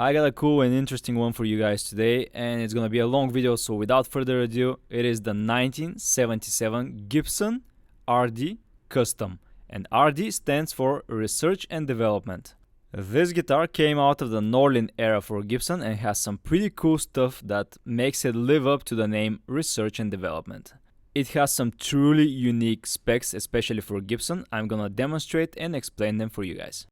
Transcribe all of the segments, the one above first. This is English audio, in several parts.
I got a cool and interesting one for you guys today, and it's gonna be a long video, so without further ado, it is the 1977 Gibson RD Custom, and RD stands for Research and Development. This guitar came out of the Norlin era for Gibson and has some pretty cool stuff that makes it live up to the name Research and Development. It has some truly unique specs, especially for Gibson. I'm gonna demonstrate and explain them for you guys.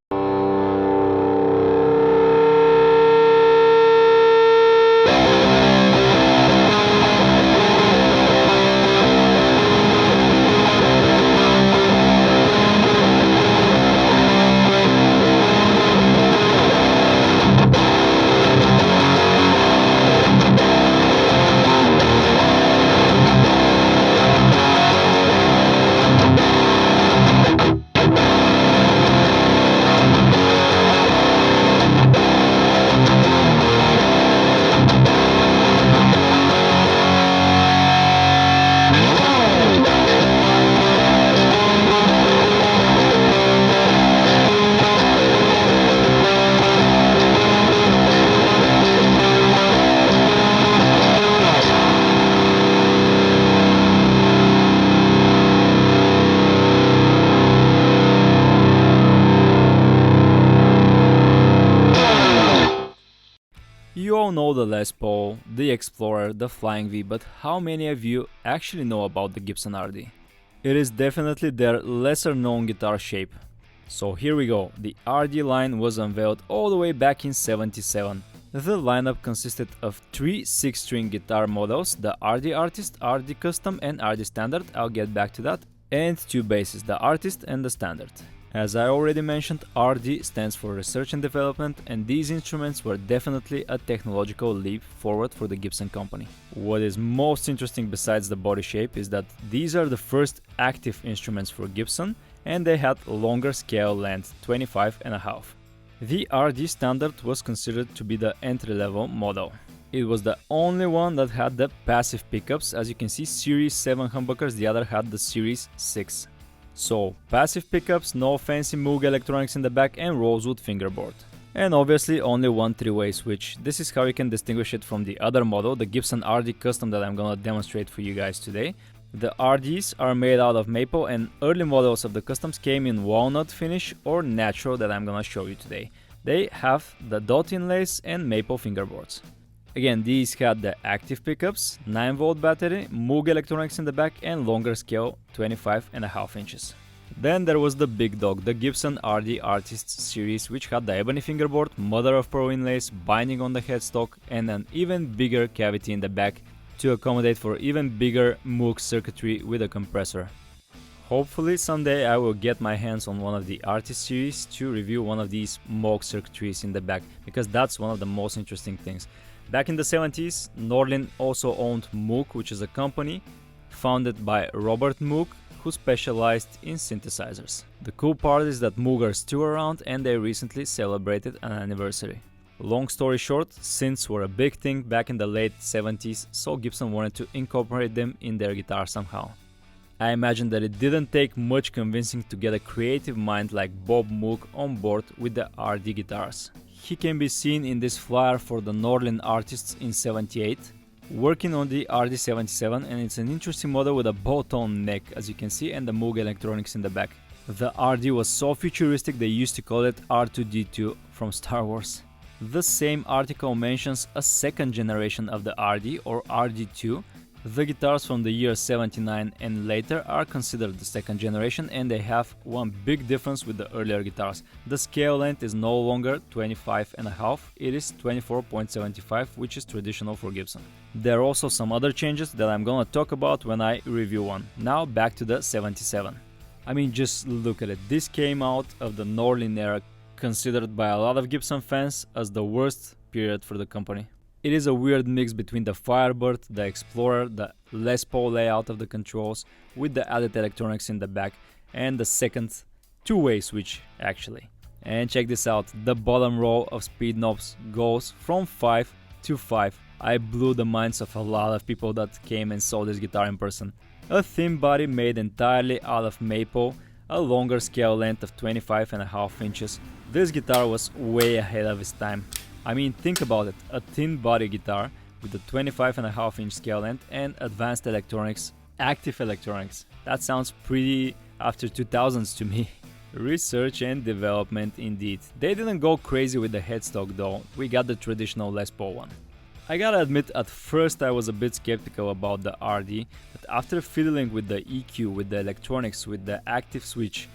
You all know the Les Paul, the Explorer, the Flying V, but how many of you actually know about the Gibson RD? It is definitely their lesser known guitar shape. So here we go, the RD line was unveiled all the way back in '77. The lineup consisted of 3 6-string guitar models, the RD Artist, RD Custom and RD Standard, I'll get back to that, and 2 basses, the Artist and the Standard. As I already mentioned, RD stands for Research and Development, and these instruments were definitely a technological leap forward for the Gibson company. What is most interesting besides the body shape is that these are the first active instruments for Gibson, and they had longer scale length, 25.5. The RD Standard was considered to be the entry-level model. It was the only one that had the passive pickups. As you can see, Series 7 humbuckers, the other had the Series 6. So, passive pickups, no fancy Moog electronics in the back and rosewood fingerboard. And obviously only one 3-way switch. This is how you can distinguish it from the other model, the Gibson RD Custom that I'm gonna demonstrate for you guys today. The RDs are made out of maple and early models of the Customs came in walnut finish or natural that I'm gonna show you today. They have the dot inlays and maple fingerboards. Again, these had the active pickups, 9-volt battery, Moog electronics in the back and longer scale, 25.5 inches. Then there was the big dog, the Gibson RD Artist series, which had the ebony fingerboard, mother of pearl inlays, binding on the headstock and an even bigger cavity in the back to accommodate for even bigger Moog circuitry with a compressor. Hopefully someday I will get my hands on one of the Artist series to review one of these Moog circuitries in the back, because that's one of the most interesting things. Back in the 70s, Norlin also owned Moog, which is a company founded by Robert Moog, who specialized in synthesizers. The cool part is that Moog are still around and they recently celebrated an anniversary. Long story short, synths were a big thing back in the late 70s, so Gibson wanted to incorporate them in their guitar somehow. I imagine that it didn't take much convincing to get a creative mind like Bob Moog on board with the RD guitars. He can be seen in this flyer for the Norlin Artists in '78, working on the RD-77, and it's an interesting model with a bow-tone neck, as you can see, and the Moog electronics in the back. The RD was so futuristic they used to call it R2-D2 from Star Wars. The same article mentions a second generation of the RD, or RD2. The guitars from the year '79 and later are considered the second generation, and they have one big difference with the earlier guitars. The scale length is no longer 25.5, it is 24.75, which is traditional for Gibson. There are also some other changes that I'm gonna talk about when I review one. Now back to the '77. I mean, just look at it. This came out of the Norlin era, considered by a lot of Gibson fans as the worst period for the company. It is a weird mix between the Firebird, the Explorer, the Les Paul layout of the controls with the added electronics in the back and the second 2-way switch actually. And check this out, the bottom row of speed knobs goes from 5 to 5. I blew the minds of a lot of people that came and saw this guitar in person. A thin body made entirely out of maple, a longer scale length of 25.5 inches. This guitar was way ahead of its time. I mean, think about it, a thin body guitar with a 25.5-inch scale length and advanced electronics, active electronics. That sounds pretty after 2000s to me. Research and development indeed. They didn't go crazy with the headstock though, we got the traditional Les Paul one. I gotta admit, at first I was a bit skeptical about the RD, but after fiddling with the EQ, with the electronics, with the active switch,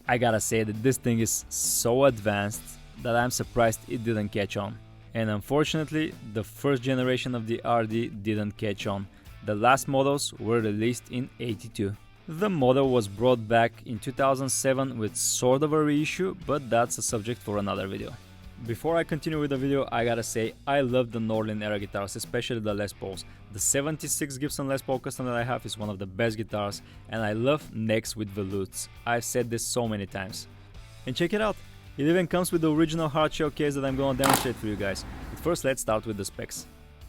I gotta say that this thing is so advanced that I'm surprised it didn't catch on. And unfortunately, the first generation of the RD didn't catch on. The last models were released in '82. The model was brought back in 2007 with sort of a reissue, but that's a subject for another video. Before I continue with the video, I gotta say I love the Norlin era guitars, especially the Les Pauls. The 76 Gibson Les Paul Custom that I have is one of the best guitars, and I love necks with volutes. I've said this so many times. And check it out, it even comes with the original hardshell case that I'm gonna demonstrate for you guys. But first let's start with the specs.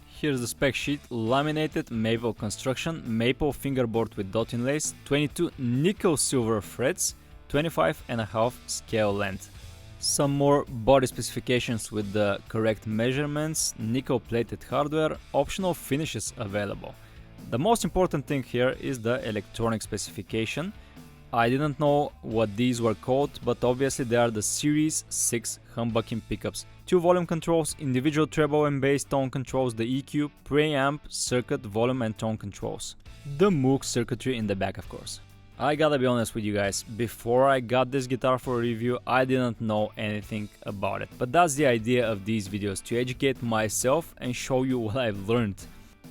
Here's the spec sheet: laminated maple construction, maple fingerboard with dot inlays, 22 nickel silver frets, 25.5 scale length. Some more body specifications with the correct measurements, nickel plated hardware, optional finishes available. The most important thing here is the electronic specification. I didn't know what these were called, but obviously they are the Series 6 humbucking pickups. 2 volume controls, individual treble and bass tone controls, the EQ, preamp, circuit, volume and tone controls. The Moog circuitry in the back, of course. I gotta be honest with you guys, before I got this guitar for a review, I didn't know anything about it. But that's the idea of these videos, to educate myself and show you what I've learned.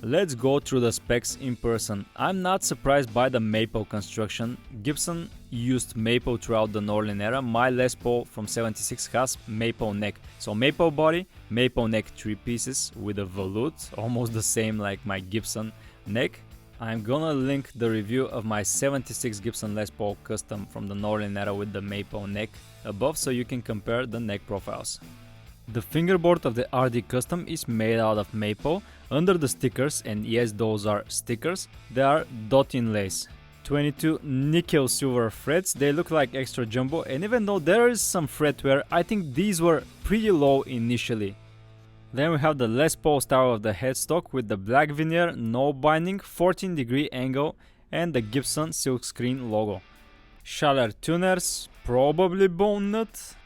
Let's go through the specs in person. I'm not surprised by the maple construction. Gibson used maple throughout the Norlin era. My Les Paul from '76 has maple neck. So maple body, maple neck 3 pieces with a volute, almost the same like my Gibson neck. I'm gonna link the review of my '76 Gibson Les Paul Custom from the Norlin era with the maple neck above, so you can compare the neck profiles. The fingerboard of the RD Custom is made out of maple. Under the stickers, and yes, those are stickers, there are dot inlays. 22 nickel silver frets, they look like extra jumbo, and even though there is some fret wear, I think these were pretty low initially. Then we have the Les Paul style of the headstock with the black veneer, no binding, 14-degree angle, and the Gibson silkscreen logo. Schaller tuners, probably bone nut.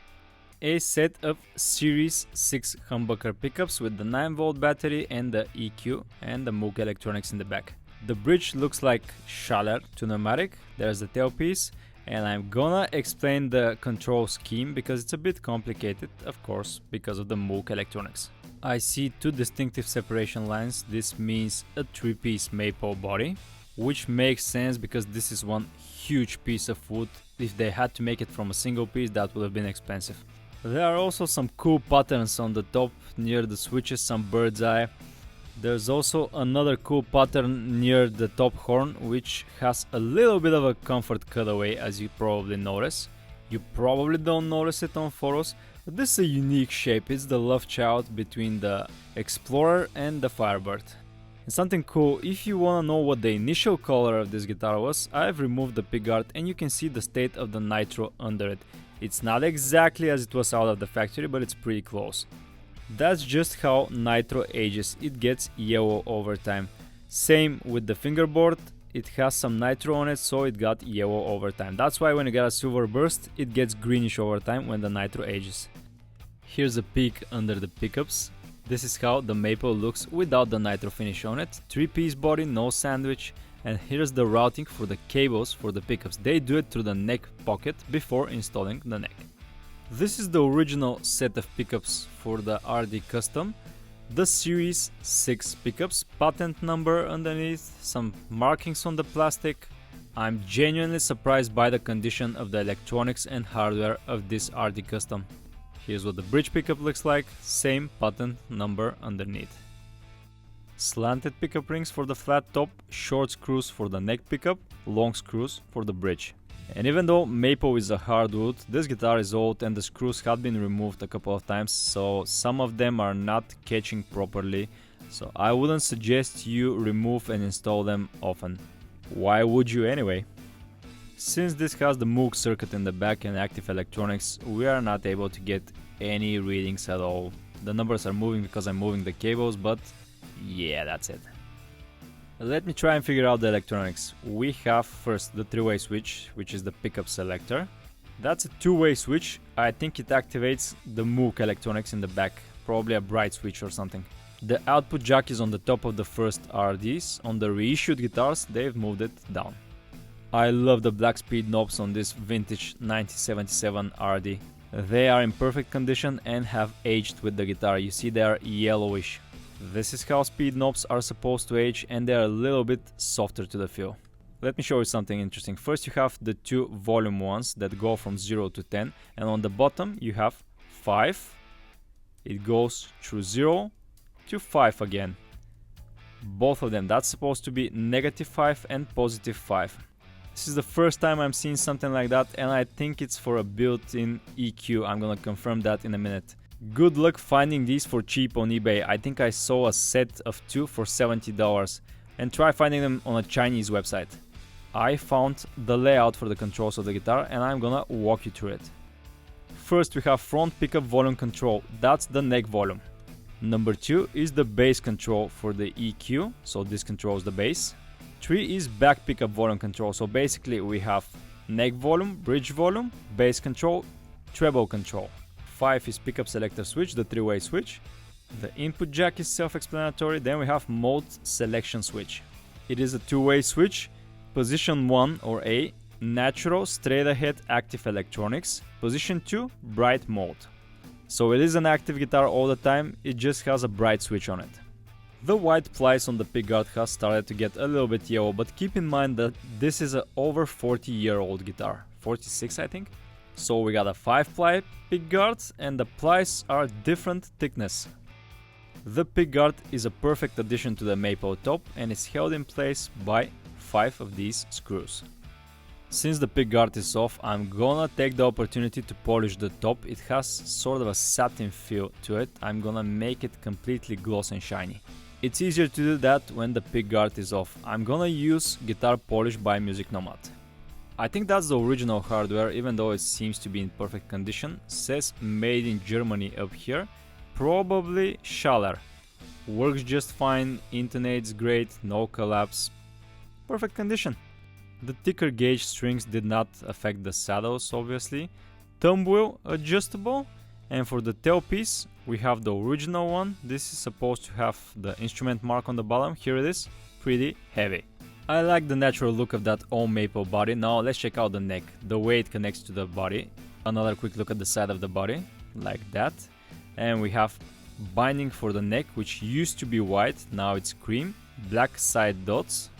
A set of Series 6 humbucker pickups with the 9-volt battery and the EQ and the Moog electronics in the back. The bridge looks like Schaller Tunermatic. There's the tailpiece, and I'm gonna explain the control scheme because it's a bit complicated, of course, because of the Moog electronics. I see 2 distinctive separation lines. This means a 3-piece maple body, which makes sense because this is one huge piece of wood. If they had to make it from a single piece, that would have been expensive. There are also some cool patterns on the top near the switches, some bird's eye. There's also another cool pattern near the top horn, which has a little bit of a comfort cutaway, as you probably notice. You probably don't notice it on photos, but this is a unique shape. It's the love child between the Explorer and the Firebird. And something cool, if you wanna know what the initial color of this guitar was, I've removed the pickguard and you can see the state of the nitro under it. It's not exactly as it was out of the factory, but it's pretty close. That's just how nitro ages, it gets yellow over time. Same with the fingerboard, it has some nitro on it, so it got yellow over time. That's why when you got a silver burst, it gets greenish over time when the nitro ages. Here's a peek under the pickups. This is how the maple looks without the nitro finish on it. 3-piece body, no sandwich. And here's the routing for the cables for the pickups. They do it through the neck pocket before installing the neck. This is the original set of pickups for the RD Custom. The Series 6 pickups, patent number underneath, some markings on the plastic. I'm genuinely surprised by the condition of the electronics and hardware of this RD Custom. Here's what the bridge pickup looks like, same patent number underneath. Slanted pickup rings for the flat top, short screws for the neck pickup, long screws for the bridge. And even though maple is a hardwood, this guitar is old and the screws have been removed a couple of times, so some of them are not catching properly, so I wouldn't suggest you remove and install them often. Why would you anyway? Since this has the Moog circuit in the back and active electronics, we are not able to get any readings at all. The numbers are moving because I'm moving the cables, but yeah, that's it. Let me try and figure out the electronics. We have first the three-way switch, which is the pickup selector. That's a two-way switch. I think it activates the Moog electronics in the back, probably a bright switch or something. The output jack is on the top of the first RDs. On the reissued guitars, they've moved it down. I love the black speed knobs on this vintage 1977 RD. They are in perfect condition and have aged with the guitar. You see they are yellowish. This is how speed knobs are supposed to age, and they are a little bit softer to the feel. Let me show you something interesting. First you have the two volume ones that go from 0 to 10, and on the bottom you have 5. It goes through 0 to 5 again. Both of them, that's supposed to be -5 and +5. This is the first time I'm seeing something like that, and I think it's for a built-in EQ. I'm gonna confirm that in a minute. Good luck finding these for cheap on eBay. I think I saw a set of 2 for $70, and try finding them on a Chinese website. I found the layout for the controls of the guitar, and I'm gonna walk you through it. First we have front pickup volume control, that's the neck volume. Number 2 is the bass control for the EQ, so this controls the bass. 3 is back pickup volume control, so basically we have neck volume, bridge volume, bass control, treble control. 5 is pickup selector switch, the three-way switch. The input jack is self-explanatory. Then we have mode selection switch. It is a two-way switch. Position 1 or A, natural straight ahead active electronics. Position 2, bright mode. So it is an active guitar all the time, it just has a bright switch on it. The white plies on the pickguard has started to get a little bit yellow, but keep in mind that this is an over 40-year-old guitar. 46 I think. So we got a 5-ply pickguard, and the plies are different thickness. The pickguard is a perfect addition to the maple top and is held in place by 5 of these screws. Since the pickguard is off, I'm gonna take the opportunity to polish the top. It has sort of a satin feel to it. I'm gonna make it completely gloss and shiny. It's easier to do that when the pickguard is off. I'm gonna use Guitar Polish by Music Nomad. I think that's the original hardware, even though it seems to be in perfect condition. Says made in Germany up here. Probably Shure. Works just fine, intonates great, no collapse. Perfect condition. The thicker gauge strings did not affect the saddles, obviously. Thumb wheel adjustable. And for the tailpiece, we have the original one. This is supposed to have the instrument mark on the bottom. Here it is. Pretty heavy. I like the natural look of that all maple body. Now let's check out the neck, the way it connects to the body. Another quick look at the side of the body, like that. And we have binding for the neck, which used to be white, now it's cream. Black side dots.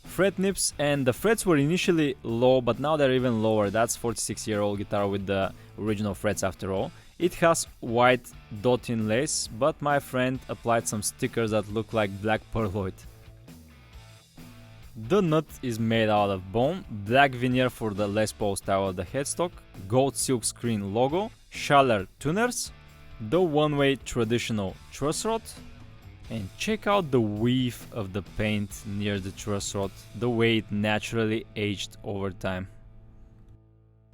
Fret nips, and the frets were initially low, but now they're even lower. That's 46-year-old guitar with the original frets after all. It has white dot inlays, but my friend applied some stickers that look like black pearloid. The nut is made out of bone, black veneer for the Les Paul style of the headstock, gold silk screen logo, Shure tuners, the one-way traditional truss rod, and check out the weave of the paint near the truss rod, the way it naturally aged over time.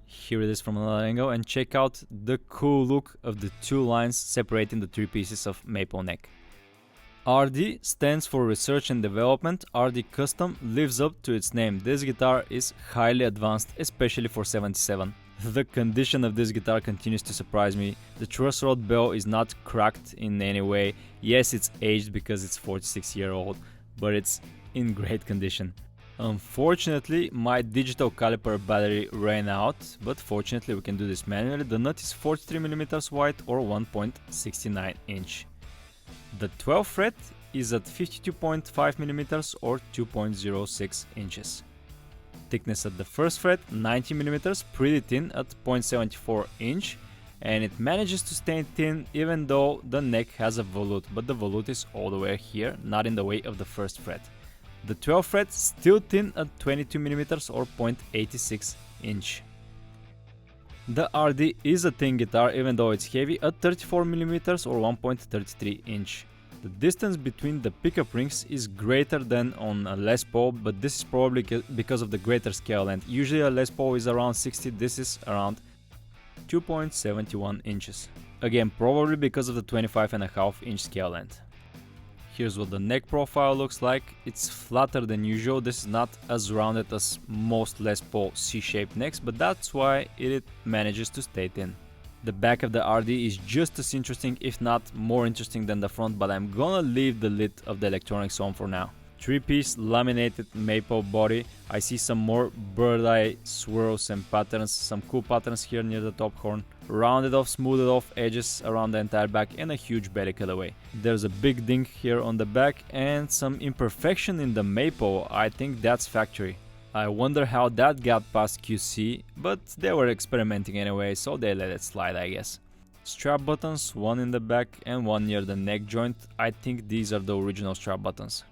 Here it is from another angle, and check out the cool look of the two lines separating the three pieces of maple neck. RD stands for Research and Development. RD Custom lives up to its name. This guitar is highly advanced, especially for 77. The condition of this guitar continues to surprise me. The truss rod bell is not cracked in any way. Yes, it's aged because it's 46-year-old, but it's in great condition. Unfortunately, my digital caliper battery ran out, but fortunately we can do this manually. The nut is 43mm wide or 1.69 inch. The 12th fret is at 52.5mm or 2.06 inches. Thickness at the first fret 90mm, pretty thin at 0.74 inch, and it manages to stay thin even though the neck has a volute, but the volute is all the way here, not in the way of the first fret. The 12th fret still thin at 22mm or 0.86 inch. The RD is a thin guitar even though it's heavy at 34mm or 1.33 inch. The distance between the pickup rings is greater than on a Les Paul, but this is probably because of the greater scale length. Usually a Les Paul is around 60, this is around 2.71 inches. Again, probably because of the 25.5-inch scale length. Here's what the neck profile looks like. It's flatter than usual. This is not as rounded as most Les Paul C-shaped necks, but that's why it manages to stay thin. The back of the RD is just as interesting, if not more interesting than the front, but I'm gonna leave the lid of the electronics on for now. 3-piece laminated maple body. I see some more bird eye swirls and patterns, some cool patterns here near the top horn. Rounded off, smoothed off edges around the entire back and a huge belly cutaway. There's a big ding here on the back and some imperfection in the maple. I think that's factory. I wonder how that got past QC, but they were experimenting anyway, so they let it slide, I guess. Strap buttons, one in the back and one near the neck joint. I think these are the original strap buttons.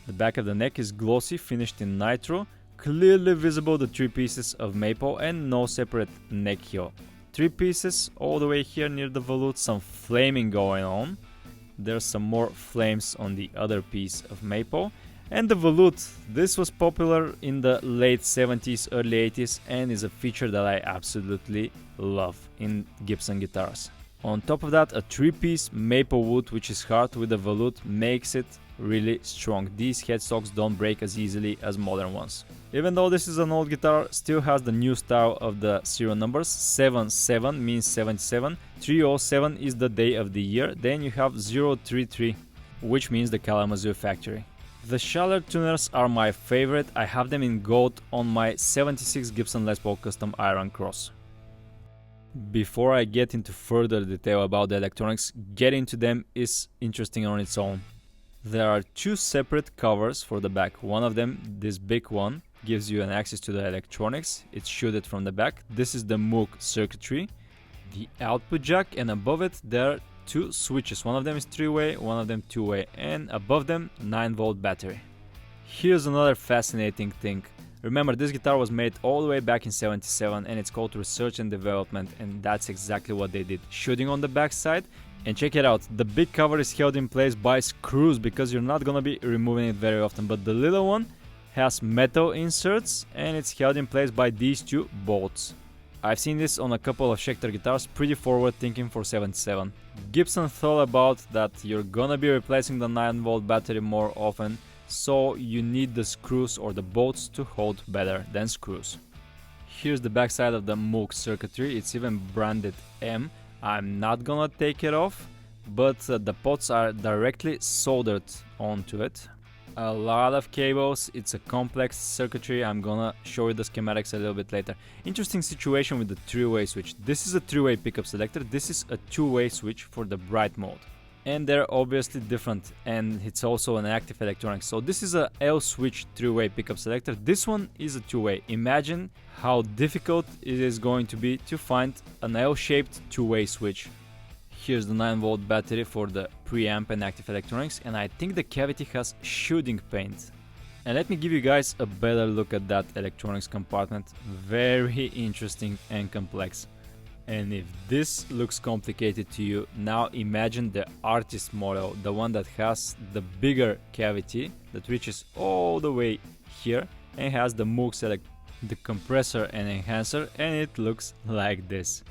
The back of the neck is glossy, finished in nitro. Clearly visible the 3 pieces of maple and no separate neck heel. 3 pieces all the way here near the volute, some flaming going on. There's some more flames on the other piece of maple. And the volute, this was popular in the late 70s, early 80s and is a feature that I absolutely love in Gibson guitars. On top of that, a 3-piece maple wood which is hard with the volute makes it really strong. These headstocks don't break as easily as modern ones. Even though this is an old guitar, still has the new style of the serial numbers. 77 means 77, 307 is the day of the year, then you have 033, which means the Kalamazoo factory. The Schaller tuners are my favorite. I have them in gold on my 76 Gibson Les Paul Custom Iron Cross. Before I get into further detail about the electronics, getting to them is interesting on its own. There are 2 separate covers for the back. One of them, this big one, gives you an access to the electronics. It's shielded from the back. This is the Moog circuitry, the output jack, and above it there are 2 switches. One of them is 3-way, one of them 2-way, and above them 9-volt battery. Here's another fascinating thing. Remember, this guitar was made all the way back in 77 and it's called research and development, and that's exactly what they did. Shielding on the back side. And check it out, the big cover is held in place by screws because you're not gonna be removing it very often, but the little one has metal inserts and it's held in place by these 2 bolts. I've seen this on a couple of Schecter guitars, pretty forward thinking for 77. Gibson thought about that you're gonna be replacing the 9-volt battery more often, so you need the screws or the bolts to hold better than screws. Here's the backside of the Moog circuitry, it's even branded M. I'm not gonna take it off, but the pots are directly soldered onto it. A lot of cables, it's a complex circuitry. I'm gonna show you the schematics a little bit later. Interesting situation with the 3-way switch. This is a 3-way pickup selector, this is a 2-way switch for the bright mode. And they're obviously different, and it's also an active electronic. So this is a L switch 3-way pickup selector, this one is a 2-way. Imagine how difficult it is going to be to find an L-shaped 2-way switch. Here's the 9-volt battery for the preamp and active electronics, and I think the cavity has shielding paint. And let me give you guys a better look at that electronics compartment. Very interesting and complex. And if this looks complicated to you, now imagine the artist model, the one that has the bigger cavity that reaches all the way here and has the Moog select, the compressor and enhancer, and it looks like this.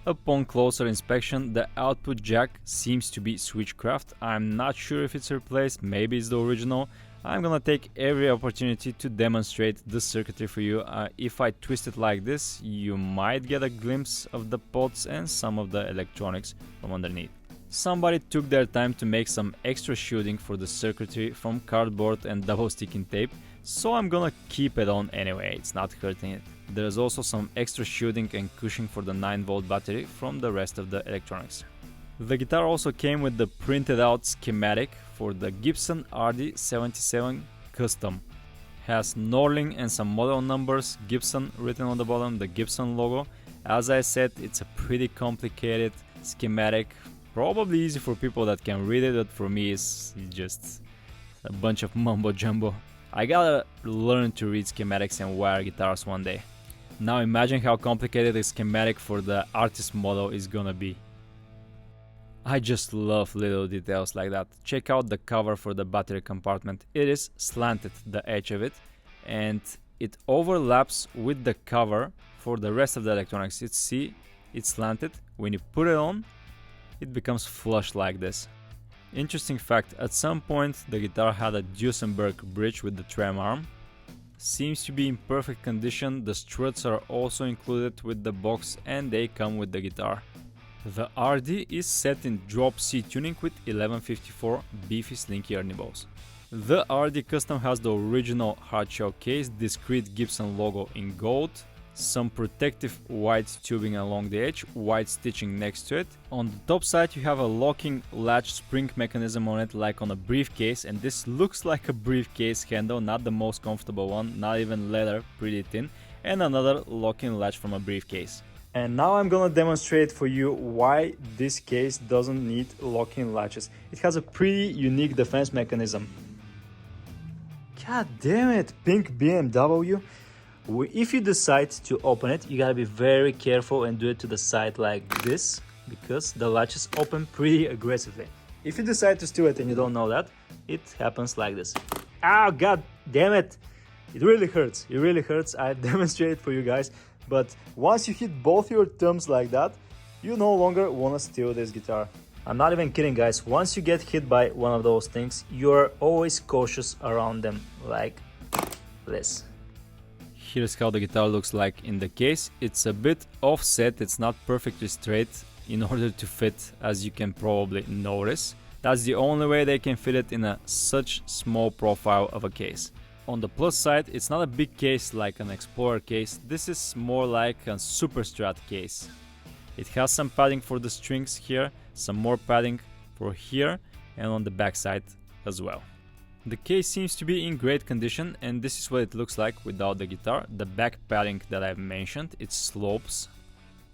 Upon closer inspection, the output jack seems to be switchcraft. I'm not sure if it's replaced, maybe it's the original. I'm gonna take every opportunity to demonstrate the circuitry for you. If I twist it like this, you might get a glimpse of the pots and some of the electronics from underneath. Somebody took their time to make some extra shielding for the circuitry from cardboard and double sticking tape, so I'm gonna keep it on anyway, it's not hurting it. There's also some extra shielding and cushioning for the 9-volt battery from the rest of the electronics. The guitar also came with the printed out schematic for the Gibson RD 77 Custom. Has knurling and some model numbers, Gibson written on the bottom, the Gibson logo. As I said, it's a pretty complicated schematic, probably easy for people that can read it, but for me it's just a bunch of mumbo jumbo. I gotta learn to read schematics and wire guitars one day. Now imagine how complicated the schematic for the artist model is gonna be. I just love little details like that. Check out the cover for the battery compartment. It is slanted, the edge of it, and it overlaps with the cover for the rest of the electronics. See, it's slanted. When you put it on, it becomes flush like this. Interesting fact, at some point the guitar had a Duesenberg bridge with the trem arm. Seems to be in perfect condition, the struts are also included with the box and they come with the guitar. The RD is set in drop C tuning with 1154 beefy slinky ear nibbles. The RD Custom has the original hardshell case, discrete Gibson logo in gold, some protective white tubing along the edge, white stitching next to it. On the top side you have a locking latch spring mechanism on it like on a briefcase, and this looks like a briefcase handle, not the most comfortable one, not even leather, pretty thin, and another locking latch from a briefcase. And now I'm gonna demonstrate for you why this case doesn't need locking latches. It has a pretty unique defense mechanism. God damn it, pink BMW. If you decide to open it, you gotta be very careful and do it to the side like this, because the latches open pretty aggressively. If you decide to steal it and you don't know that, it happens like this. Oh, god damn it! It really hurts. It really hurts. I demonstrate for you guys. But once you hit both your thumbs like that, you no longer wanna steal this guitar. I'm not even kidding, guys. Once you get hit by one of those things, you're always cautious around them, like this. Here's how the guitar looks like in the case. It's a bit offset, it's not perfectly straight in order to fit, as you can probably notice. That's the only way they can fit it in such small profile of a case. On the plus side, it's not a big case like an Explorer case, this is more like a Super Strat case. It has some padding for the strings here, some more padding for here, and on the back side as well. The case seems to be in great condition, and this is what it looks like without the guitar. The back padding that I've mentioned, it slopes.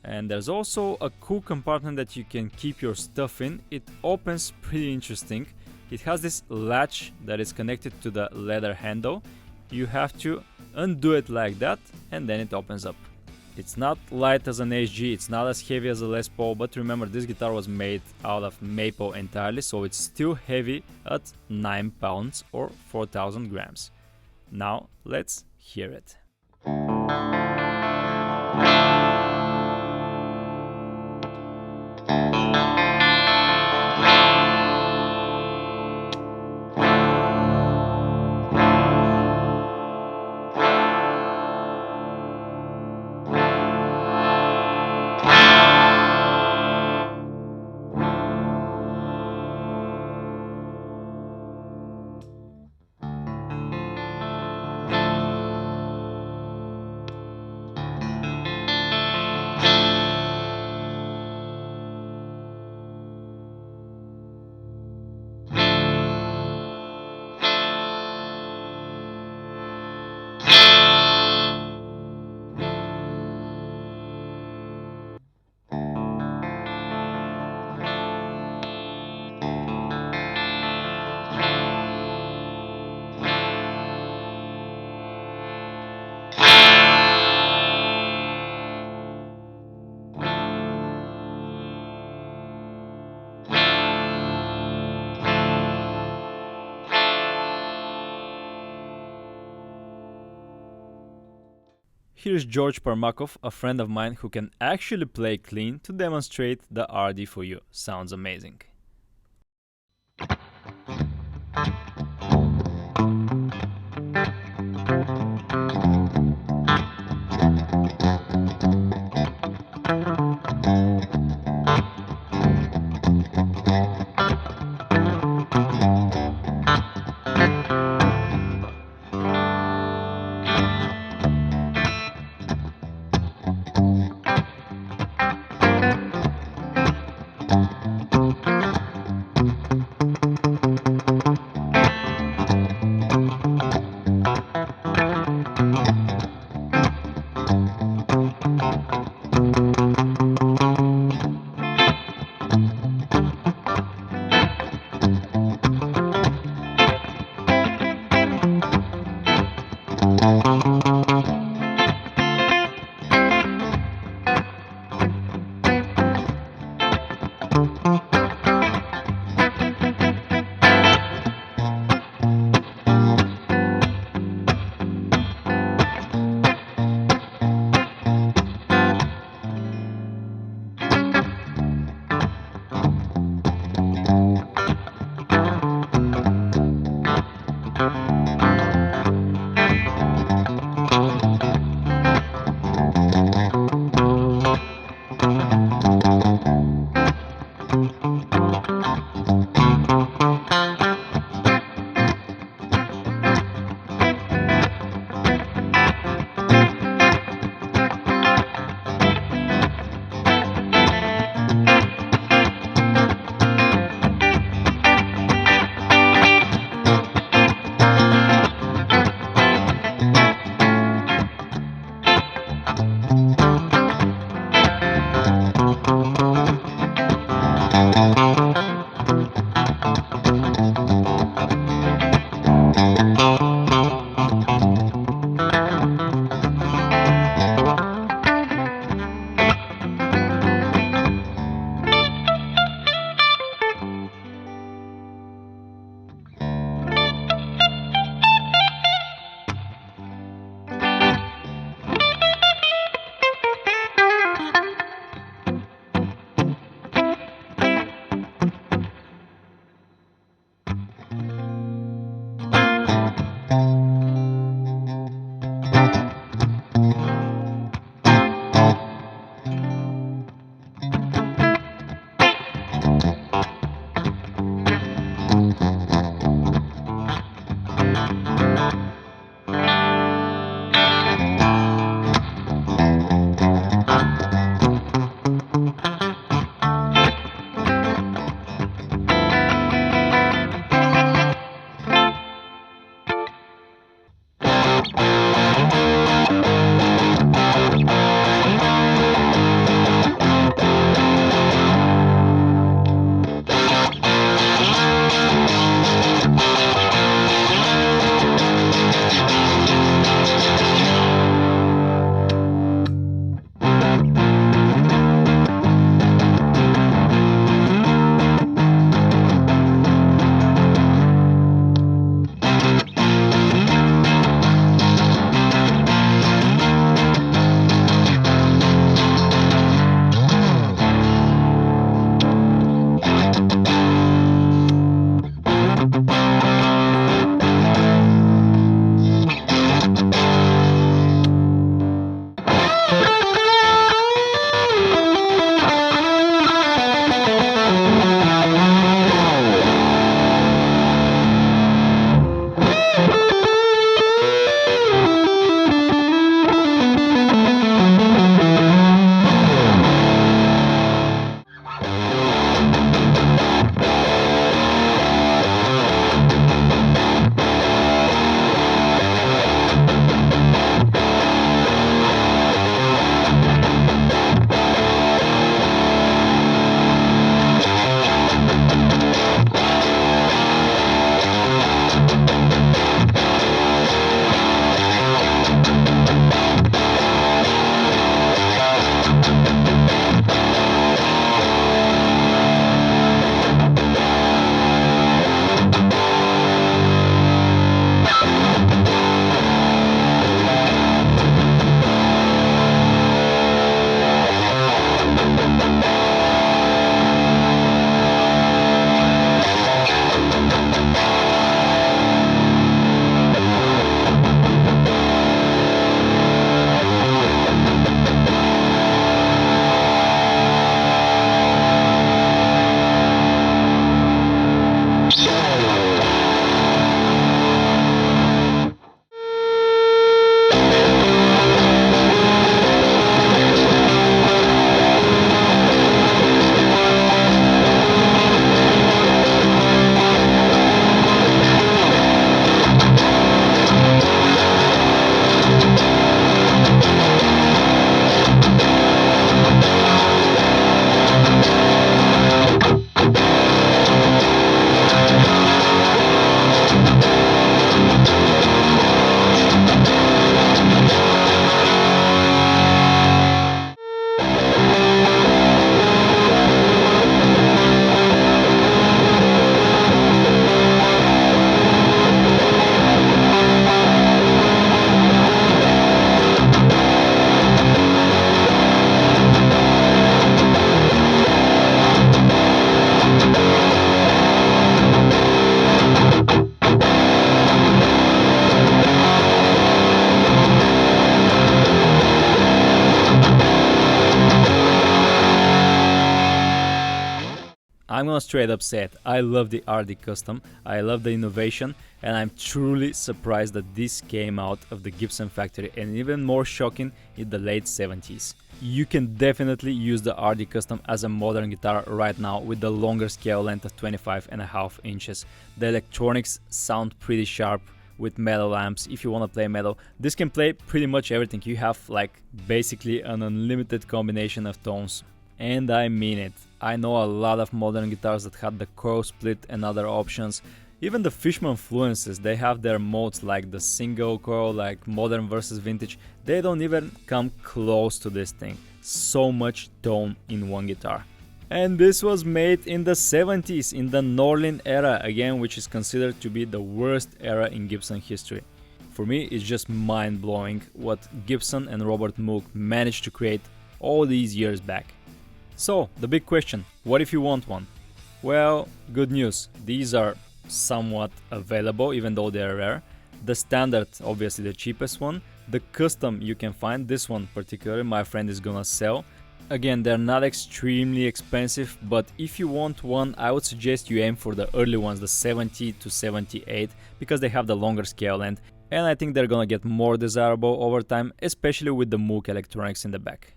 And there's also a cool compartment that you can keep your stuff in. It opens pretty interesting. It has this latch that is connected to the leather handle. You have to undo it like that, and then it opens up. It's not light as an HG, it's not as heavy as a Les Paul, but remember, this guitar was made out of maple entirely, so it's still heavy at 9 pounds or 4,000 grams. Now let's hear it. Here's George Parmakov, a friend of mine who can actually play clean, to demonstrate the RD for you. Sounds amazing. I'm gonna straight up say it, I love the RD Custom, I love the innovation, and I'm truly surprised that this came out of the Gibson factory, and even more shocking in the late 70s. You can definitely use the RD Custom as a modern guitar right now with the longer scale length of 25.5 inches. The electronics sound pretty sharp with metal amps if you want to play metal. This can play pretty much everything. You have like basically an unlimited combination of tones. And I mean it. I know a lot of modern guitars that had the coil split and other options. Even the Fishman Fluences, they have their modes like the single coil, like modern versus vintage. They don't even come close to this thing. So much tone in one guitar. And this was made in the 70s, in the Norlin era, again, which is considered to be the worst era in Gibson history. For me, it's just mind-blowing what Gibson and Robert Moog managed to create all these years back. So, the big question, what if you want one? Well, good news, these are somewhat available even though they're rare. The standard, obviously the cheapest one. The custom you can find, this one particularly my friend is gonna sell. Again, they're not extremely expensive, but if you want one, I would suggest you aim for the early ones, the 70 to 78, because they have the longer scale length, and I think they're gonna get more desirable over time, especially with the Moog electronics in the back.